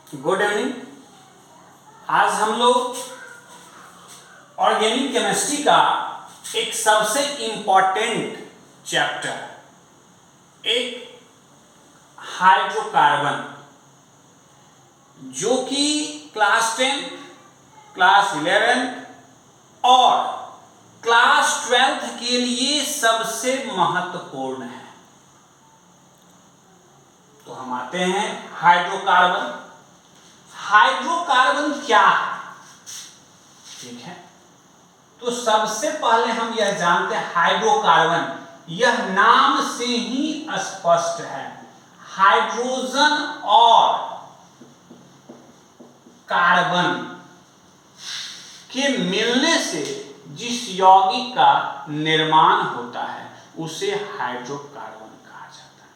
Good evening. आज हम लोग ऑर्गेनिक केमिस्ट्री का एक सबसे इंपॉर्टेंट चैप्टर एक हाइड्रोकार्बन, जो कि क्लास 10, क्लास 11 और क्लास 12 के लिए सबसे महत्वपूर्ण है। तो हम आते हैं हाइड्रोकार्बन। हाइड्रोकार्बन क्या है? ठीक है, तो सबसे पहले हम यह जानते हैं हाइड्रोकार्बन, यह नाम से ही स्पष्ट है। हाइड्रोजन और कार्बन के मिलने से जिस यौगिक का निर्माण होता है उसे हाइड्रोकार्बन कहा जाता है।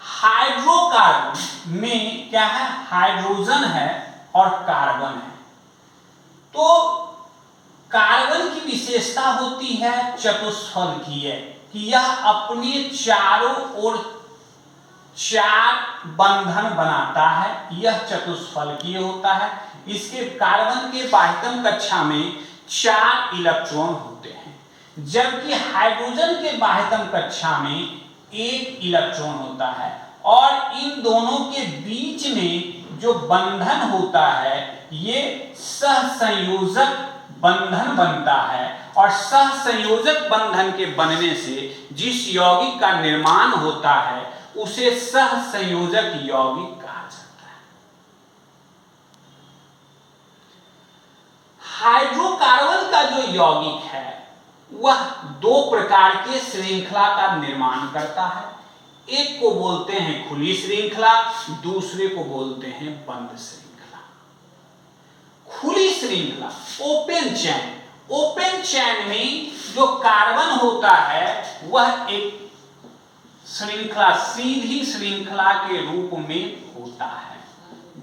हाइड्रोकार्बन में क्या है? हाइड्रोजन है और कार्बन है। तो कार्बन की विशेषता होती है चतुष्फलकीय, कि यह अपने चारों ओर 4 बंधन बनाता है, यह चतुष्फलकीय होता है। इसके कार्बन के बाह्यतम कक्षा में 4 इलेक्ट्रॉन होते हैं, जबकि हाइड्रोजन के बाह्यतम कक्षा में 1 इलेक्ट्रॉन होता है। और इन दोनों के बीच में जो बंधन होता है ये सहसंयोजक बंधन बनता है, और सहसंयोजक बंधन के बनने से जिस यौगिक का निर्माण होता है उसे सहसंयोजक यौगिक कहा जाता है। हाइड्रोकार्बन का जो यौगिक है वह 2 प्रकार के श्रृंखला का निर्माण करता है। एक को बोलते हैं खुली श्रृंखला, दूसरे को बोलते हैं बंद श्रृंखला। खुली श्रृंखला ओपन चैन, ओपन चैन में जो कार्बन होता है वह एक श्रृंखला, सीधी श्रृंखला के रूप में होता है।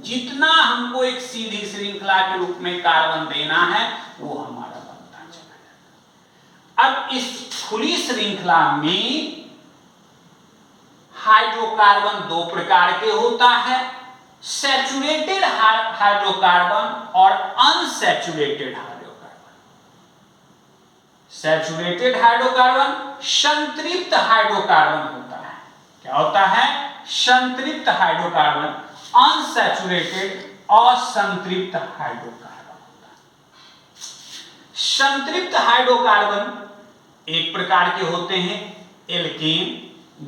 जितना हमको एक सीधी श्रृंखला के रूप में कार्बन देना है वो हमारा बनता चला जाता है। अब इस खुली श्रृंखला में हाइड्रोकार्बन 2 प्रकार के होता है, सैचुरेटेड हाइड्रोकार्बन और अनसैचुरेटेड हाइड्रोकार्बन। सैचुरेटेड हाइड्रोकार्बन संतृप्त हाइड्रोकार्बन होता है। क्या होता है? संतृप्त हाइड्रोकार्बन। अनसैचुरेटेड असंतृप्त हाइड्रोकार्बन होता है। संतृप्त हाइड्रोकार्बन एक प्रकार के होते हैं एल्केन,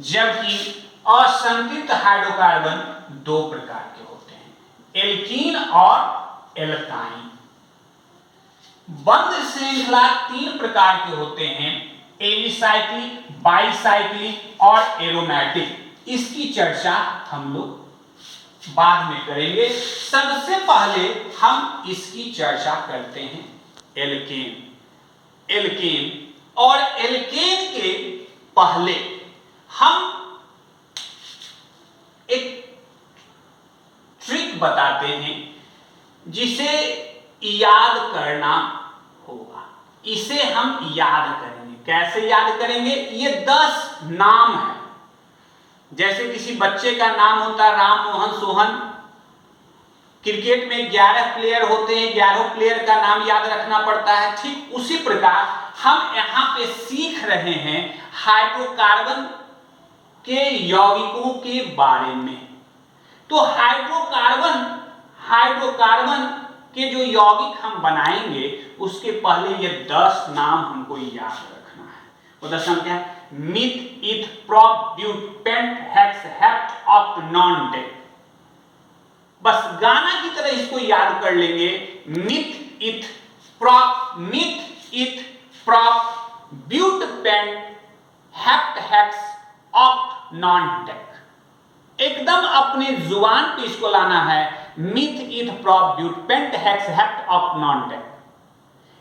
जबकि असंतृप्त हाइड्रोकार्बन 2 प्रकार के होते हैं, एल्कीन और एल्काइन। बंद श्रृंखला 3 प्रकार के होते हैं, एलिसाइक्लिक, बाईसाइक्लिक और एरोमेटिक। इसकी चर्चा हम लोग बाद में करेंगे। सबसे पहले हम इसकी चर्चा करते हैं एल्केन। एल्केन और एल्केन के पहले हम एक ट्रिक बताते हैं जिसे याद करना होगा। इसे हम याद करेंगे। कैसे याद करेंगे? ये 10 नाम है। जैसे किसी बच्चे का नाम होता है राम, मोहन, सोहन। क्रिकेट में 11 प्लेयर होते हैं, 11 प्लेयर का नाम याद रखना पड़ता है। ठीक उसी प्रकार हम यहाँ पे सीख रहे हैं हाइड्रोकार्बन के यौगिकों के बारे में। तो हाइड्रोकार्बन के जो यौगिक हम बनाएंगे उसके पहले ये 10 नाम हमको याद रखना है। वो 10 नाम क्या है? Meth, eth, prop, but, pent, hex, hept, oct, non dec. बस गाना की तरह इसको याद कर लेंगे। Meth, eth, prop, but, pent, hept, hex, oct, non dec. एकदम अपने जुबान पे इसको लाना है। Meth, eth, prop, but, pent, hex, hept, oct, non dec.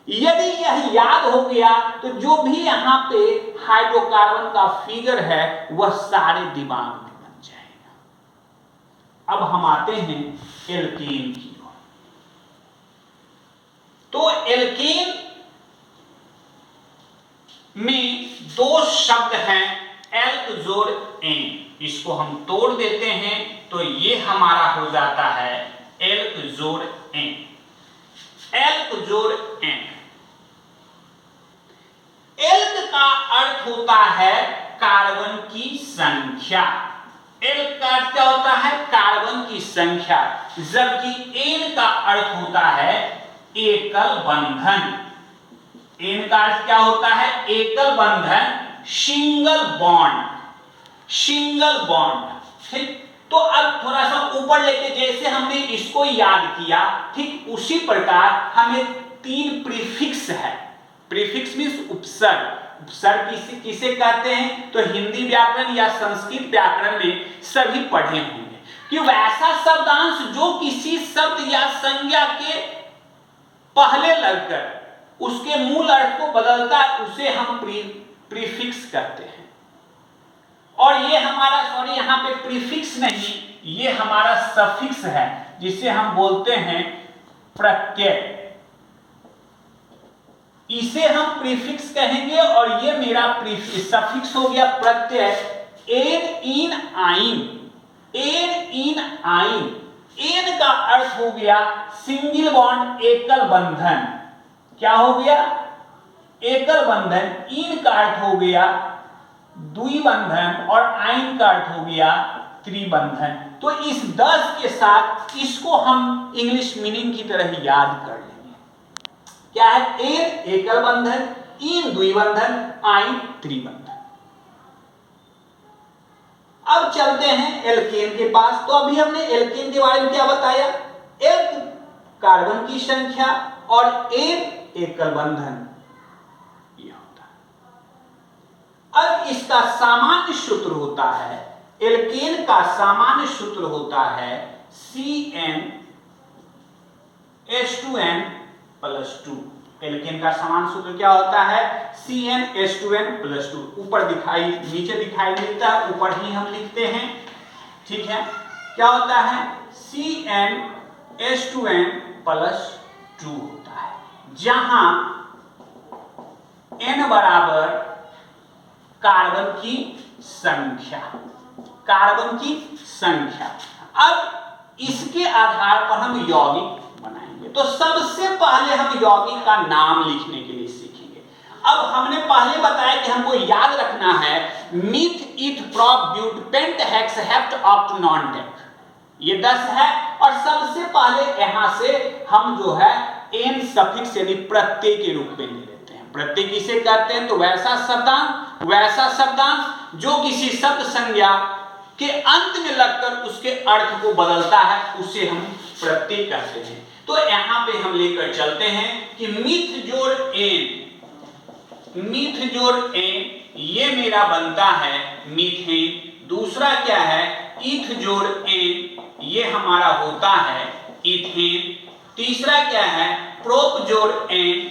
यदि यह याद हो गया तो जो भी यहाँ पे हाइड्रोकार्बन का फिगर है वह सारे दिमाग में बन जाएगा। अब हम आते हैं एल्केन की ओर। तो एल्केन में 2 शब्द हैं, एल्क जोड़ एन। इसको हम तोड़ देते हैं तो ये हमारा हो जाता है एल्क जोड़ एन। एल्क जोड़ एन, एल्क का अर्थ होता है कार्बन की संख्या। एल्क का अर्थ क्या होता है? कार्बन की संख्या, जबकि एन का अर्थ होता है एकल बंधन। एन का अर्थ क्या होता है? एकल बंधन, सिंगल बॉन्ड, सिंगल बॉन्ड। ठीक, तो अब थोड़ा सा ऊपर लेके जैसे हमने इसको याद किया, ठीक उसी प्रकार हमें 3 प्रीफिक्स है। प्रीफिक्स मींस उपसर्ग। उपसर्ग किसे कहते हैं? तो हिंदी व्याकरण या संस्कृत व्याकरण में सभी पढ़े होंगे कि वैसा शब्दांश जो किसी शब्द या संज्ञा के पहले लगकर उसके मूल अर्थ को बदलता है, उसे हम प्रीफिक्स कहते हैं। और ये हमारा, सॉरी यहाँ पे प्रीफिक्स नहीं, ये हमारा सफिक्स है, जिसे हम बोलते हैं प्रत्यय। इसे हम प्रीफिक्स कहेंगे और ये मेरा सफिक्स हो गया प्रत्यय। एन इन आइन, एन इन आइन, एन का अर्थ हो गया सिंगल बॉन्ड, एकल बंधन। क्या हो गया? एकल बंधन। इन का अर्थ हो गया द्विबंधन और आइन का अर्थ हो गया त्रिबंधन। तो इस 10 के साथ इसको हम इंग्लिश मीनिंग की तरह याद कर लेंगे। क्या है? एन एकल बंधन, इन द्विबंधन, आइन त्रिबंधन। अब चलते हैं एल्केन के पास। तो अभी हमने एल्केन के बारे में क्या बताया? एक कार्बन की संख्या और एक एकल बंधन, यह होता है। अब इसका सामान्य सूत्र होता है, एल्केन का सामान्य सूत्र होता है CnH2n+2। एल्केन का सामान्य सूत्र क्या होता है? CnH2n+2। ऊपर दिखाई, नीचे दिखाई देता है, ऊपर ही हम लिखते हैं। ठीक है, क्या होता है? CnH2n+2 होता है, जहां n बराबर कार्बन की संख्या, कार्बन की संख्या। अब इसके आधार पर हम यौगिक बनाएंगे। तो सबसे पहले हम यौगिक का नाम लिखने के लिए सीखेंगे। अब हमने पहले बताया कि हमको याद रखना है meth, eth, prop, but, pent, hex, hept, oct, non dec, ये 10 है। और सबसे पहले यहां से हम जो है एन सफिक्स यानी प्रत्यय के रूप में ले लेते हैं। प्रत्यय किसे कहते हैं? तो वैसा शब्दांश जो किसी शब्द संज्ञा के अंत में लगकर उसके अर्थ को बदलता है, उसे हम प्रत्यय कहते हैं। तो यहां पे हम लेकर चलते हैं कि मिथ जोड़ एन, मिथ जोड़ एन, ये मेरा बनता है मीथेन। दूसरा क्या है? इथ जोड़ एन, ये हमारा होता है इथेन। तीसरा क्या है? प्रोप जोड़ एन,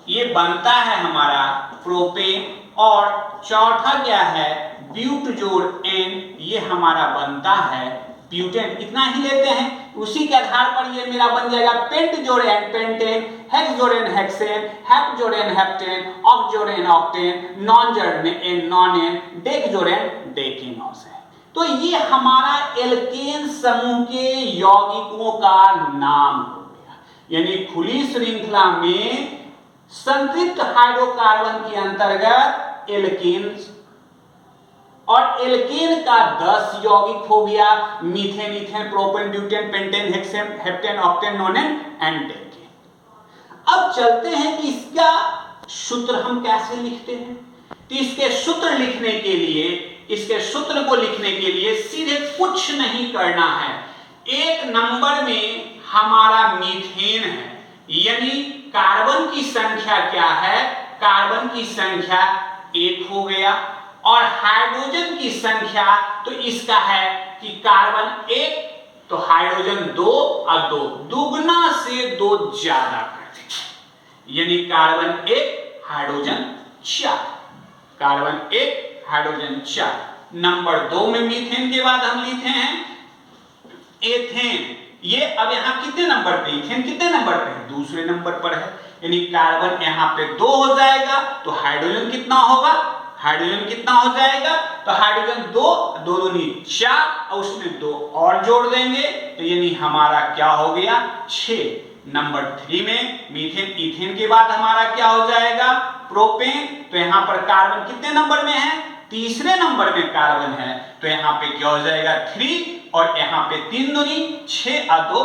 ये बनता है हमारा प्रोपेन। और चौथा क्या है? ब्यूट जोड़ एन, ये हमारा बनता है ब्यूटेन। इतना ही लेते हैं, उसी के आधार पर ये मेरा बन जाएगा पेंट जोड़ एन पेंटेन, हेक्स जोड़ एन हेक्सेन, हेप्ट जोड़ एन हेप्टेन, ऑक्ट जोड़ एन ऑक्टेन, नॉन जोड़ एन नॉन एन, डेक जोड़ एन डेकेनॉस है। तो ये हमारा एल्केन समूह के यौगिकों का नाम हो गया। यानी खुली श्रृंखला में संतृप्त हाइड्रोकार्बन के अंतर्गत एल्केन, और एल्केन का 10 यौगिक हो गया, methane, ethane, propane, butane, pentane, hexane, heptane, octane, नोनेन and decane. अब चलते हैं कि इसका सूत्र हम कैसे लिखते हैं। तो इसके सूत्र लिखने के लिए, इसके सूत्र को लिखने के लिए सीधे कुछ नहीं करना है। एक नंबर में हमारा मीथेन है, यानी कार्बन की संख्या क्या है? कार्बन की संख्या 1 हो गया। और हाइड्रोजन की संख्या तो इसका है कि कार्बन 1 तो हाइड्रोजन 2 और 2, दुगना से 2 ज्यादा कर दें, यानी carbon 1 hydrogen 4, carbon 1 hydrogen 4। Number 2 में मीथेन के बाद हम लिखते हैं एथेन। ये अब यहां कितने नंबर पे? इथेन कितने नंबर पे है? दूसरे नंबर पर है, यानी कार्बन यहां पे 2 हो जाएगा। तो हाइड्रोजन कितना होगा? हाइड्रोजन कितना हो जाएगा? तो हाइड्रोजन 2 2 दूनी 4 और उसमें 2 और जोड़ देंगे तो यानी हमारा क्या हो गया 6। नंबर 3 में मीथेन इथेन के बाद हमारा क्या हो जाएगा प्रोपेन। तो यहां पर कार्बन कितने नंबर में है तीसरे नंबर में कार्बन है तो यहां पे क्या हो जाएगा 3 और यहां पे 3 दूनी 6 और 2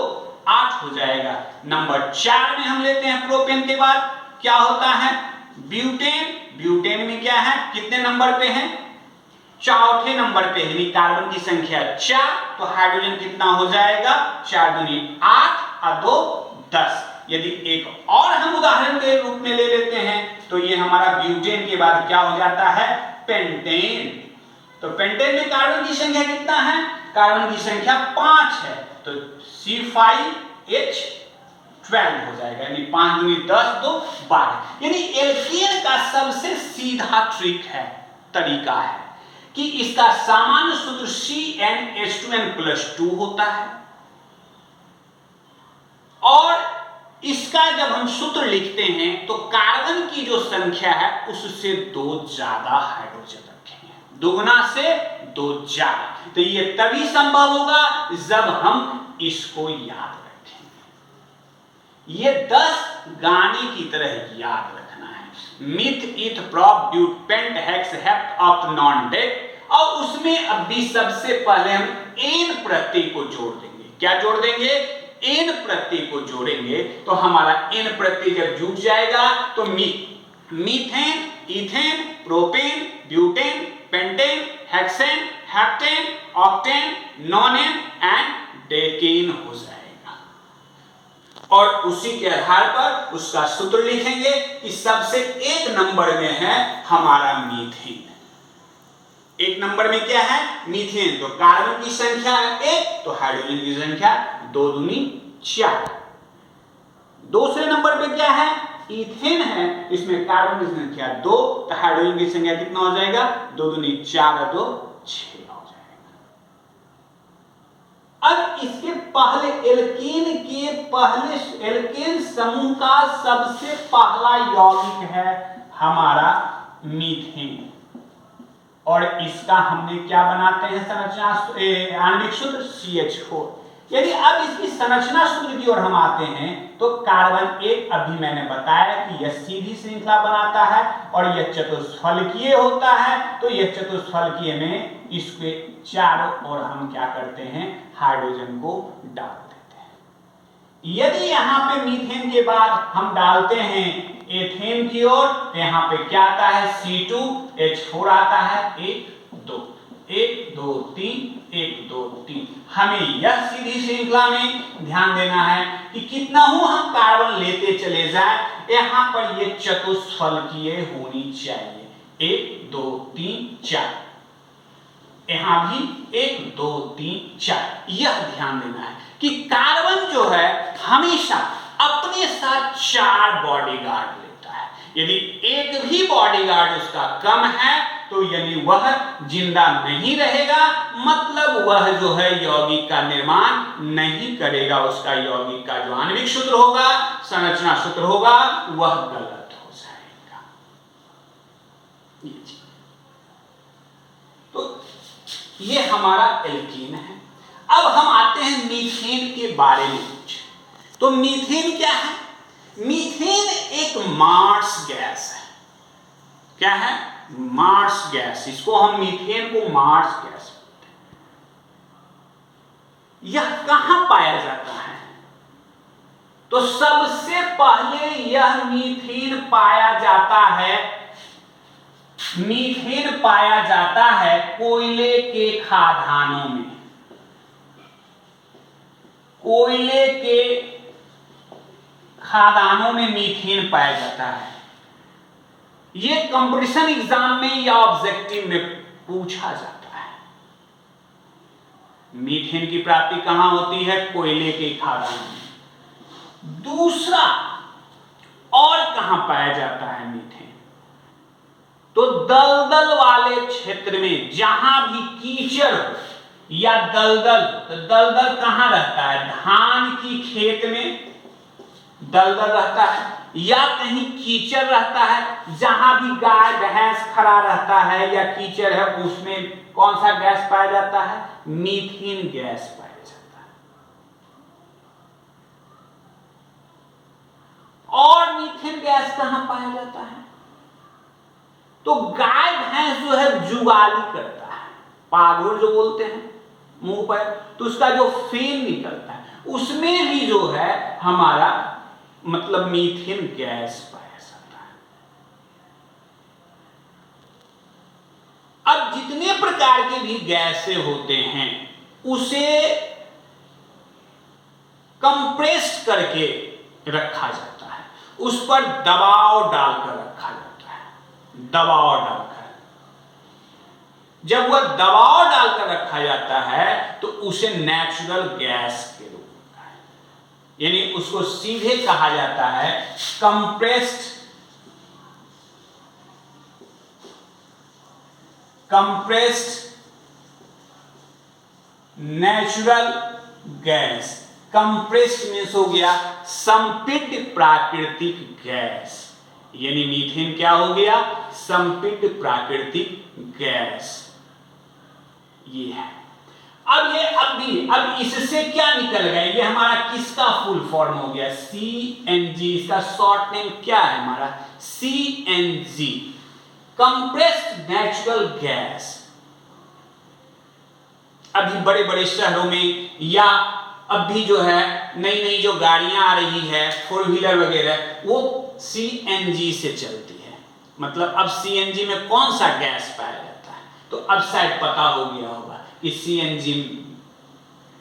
8 हो जाएगा। नंबर 4 में हम लेते हैं प्रोपेन के बाद क्या होता है ब्यूटेन। ब्यूटेन में क्या है कितने नंबर पे है चौथे नंबर पे है कार्बन की संख्या 4 तो हाइड्रोजन कितना हो जाएगा 4 दूनी 8 और 2 10। यदि एक और हम उदाहरण के रूप में ले लेते हैं तो ये हमारा ब्यूटेन के बाद क्या हो जाता है पेंटेन। तो पेंटेन में कार्बन की संख्या कितना है कार्बन की संख्या 5 है तो C5H12 हो जाएगा यानी 5 दूनी 10 2 12। यानी एल्केन का सबसे सीधा ट्रिक है तरीका है कि इसका सामान्य सूत्र CnH2n+2 होता है और इसका जब हम सूत्र लिखते हैं तो कार्बन की जो संख्या है उससे 2 ज्यादा हाइड्रोजन रखेंगे दुगुना से 2 ज्यादा। तो ये तभी संभव होगा जब हम इसको याद रखेंगे। ये 10 गाने की तरह याद रखना है meth eth prop but pent hex hept oct non dec और उसमें अब भी सबसे पहले हम एन प्रत्यय को जोड़ देंगे। क्या जोड़ देंगे एन प्रत्यय को जोड़ेंगे तो हमारा एन प्रत्यय जब जुट जाएगा तो methane ethane propane butane pentane hexane heptane octane nonane and decane हो जाएगा और उसी के आधार पर उसका सूत्र लिखेंगे कि सबसे एक नंबर में है हमारा मीथेन। एक नंबर में क्या है मीथेन तो कार्बन की संख्या है 1 तो हाइड्रोजन की संख्या 2 दूनी 4। दूसरे नंबर पे क्या है इथेन है इसमें कार्बन की संख्या 2 तो हाइड्रोजन की संख्या कितना हो जाएगा 2 दूनी 4 और 2 6 हो जाएगा। अब इसके पहले एल्केन समूह का सबसे पहला यौगिक है हमारा मीथेन और इसका हमने क्या बनाते हैं संरचना आणविक सूत्र CH4। यदि अब इसकी संरचना सूत्र की ओर हम आते हैं तो कार्बन 1 अभी मैंने बताया कि यह सीधी श्रृंखला बनाता है और यह चतुष्फलकीय होता है तो यह चतुष्फलकीय में इसके चारों ओर हम क्या करते हैं हाइड्रोजन को डाल देते हैं। यदि यहाँ पे मीथेन के बाद हम डालते हैं एथेन की ओर तो यहाँ पे क्या आता है C2H4 आता है 1 2 1 2 3 1 2 3। हमें यह सीधी श्रृंखला में ध्यान देना है कि कितना हो हम कार्बन लेते चले जाए यहाँ पर ये चतुष्फलकीय होनी चाहिए 1 2 3 4 यहाँ भी 1 2 3 4। यह ध्यान देना है कि कार्बन जो है हमेशा अपने साथ 4 बॉडीगार्ड लेता है। यदि एक भी बॉडीगार्ड उसका कम है तो यानी वह जिंदा नहीं रहेगा मतलब वह जो है यौगिक का निर्माण नहीं करेगा। उसका यौगिक का जो आणविक सूत्र होगा संरचना सूत्र होगा वह गलत हो जाएगा। तो ये हमारा एल्कीन है। अब हम आते हैं मीथेन के बारे में कुछ। तो मीथेन क्या है मीथेन एक मार्स गैस है। क्या है मार्स गैस। इसको हम मीथेन को मार्स गैस बोलते हैं। यह कहां पाया जाता है तो सबसे पहले यह मीथेन पाया जाता है कोयले के खादानों में। कोयले के खादानों में मीथेन पाया जाता है। यह कंपटीशन एग्जाम में या ऑब्जेक्टिव में पूछा जाता है। मीथेन की प्राप्ति कहां होती है कोयले के खादानों में। दूसरा और कहां पाया जाता है मीथेन तो दलदल वाले क्षेत्र में जहां भी कीचड़ हो या दलदल। तो दलदल कहां रहता है धान की खेत में दलदल रहता है या कहीं कीचड़ रहता है, जहां भी गाय भैंस खड़ा रहता है या कीचड़ है, उसमें कौन सा गैस पाया जाता है? मीथेन गैस पाया जाता है। और मीथेन गैस कहां पाया जाता है? तो गाय भैंस जो है जुगाली करता है, पागुर जो बोलते हैं मुंह पर, तो उसका जो फेन निकलता है उसमें भी जो है हमारा मतलब मीथेन गैस पाया जाता है। अब जितने प्रकार के भी गैसें होते हैं उसे कंप्रेस्ड करके रखा जाता है, उस पर दबाव डालकर रखा जाता है। दबाव डालकर, जब वह दबाव डालकर रखा जाता है तो उसे नेचुरल गैस के रूप में, यानी उसको सीधे कहा जाता है compressed natural gas. Compressed means हो गया संपीड्य प्राकृतिक गैस, यानी मीथेन क्या हो गया? संपीड्य प्राकृतिक गैस। ये है। अब इससे क्या निकल गया? ये हमारा किसका फुल फॉर्म हो गया? CNG। इसका शॉर्ट नेम क्या है हमारा? CNG, compressed natural gas. अभी बड़े बड़े शहरों में या अभी जो है नई नई जो गाड़ियां आ रही है 4 व्हीलर वगैरह, वो CNG से चलती है। मतलब अब CNG में कौन सा गैस पाया जाता है? तो अब शायद पता हो गया होगा कि CNG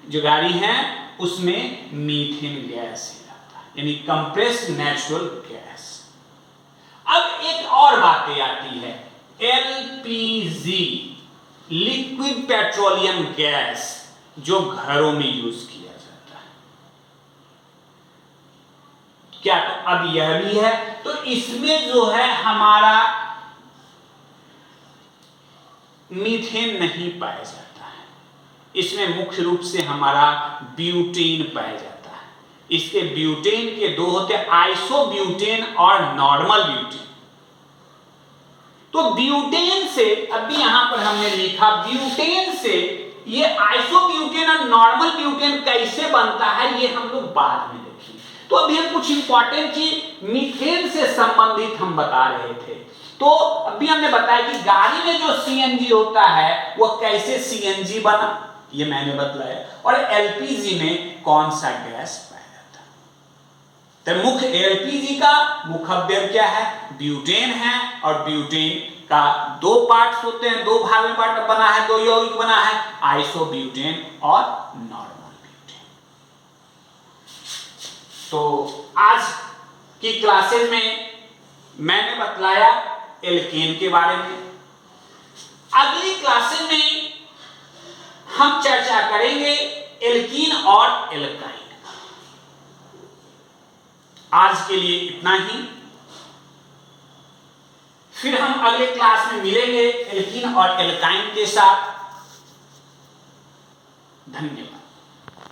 जो गाड़ी है उसमें मीथेन गैस ही रहता है, यानी कंप्रेस्ड नेचुरल गैस। अब एक और बातें आती है, LPG, लिक्विड पेट्रोलियम गैस, जो घरों में यूज किया जाता है। क्या? तो अब यह भी है। तो इसमें जो है हमारा मीथेन नहीं पाया जाता है, इसमें मुख्य रूप से हमारा ब्यूटेन पाया जाता है। इसके ब्यूटेन के दो होते हैं, आइसोब्यूटेन और नॉर्मल ब्यूटेन। तो ब्यूटेन से, अभी यहां पर हमने लिखा ब्यूटेन से, ये आइसोब्यूटेन और नॉर्मल ब्यूटेन कैसे बनता है ये हम लोग बाद में देखेंगे। तो अभी हम कुछ इंपॉर्टेंट चीज मीथेन से संबंधित हम बता रहे थे। तो अभी हमने बताया कि गाड़ी में जो CNG होता है वो कैसे CNG बना, ये मैंने बतलाया, और LPG में कौन सा गैस पाया जाता है। तो मुख्य LPG का मुख्य अवयव क्या है? ब्यूटेन है, और ब्यूटेन का दो पार्ट्स होते हैं, दो भाग में पार्ट बना है, दो यौगिक बना है, आइसोब्यूटेन और नॉर्मल ब्यूटेन। तो आज की क्लासेस में मैंने बतलाया एल्केन के बारे में। अगली क्लासेस में हम चर्चा करेंगे एल्कीन और एल्काइन। आज के लिए इतना ही, फिर हम अगले क्लास में मिलेंगे एल्कीन और एल्काइन के साथ। धन्यवाद।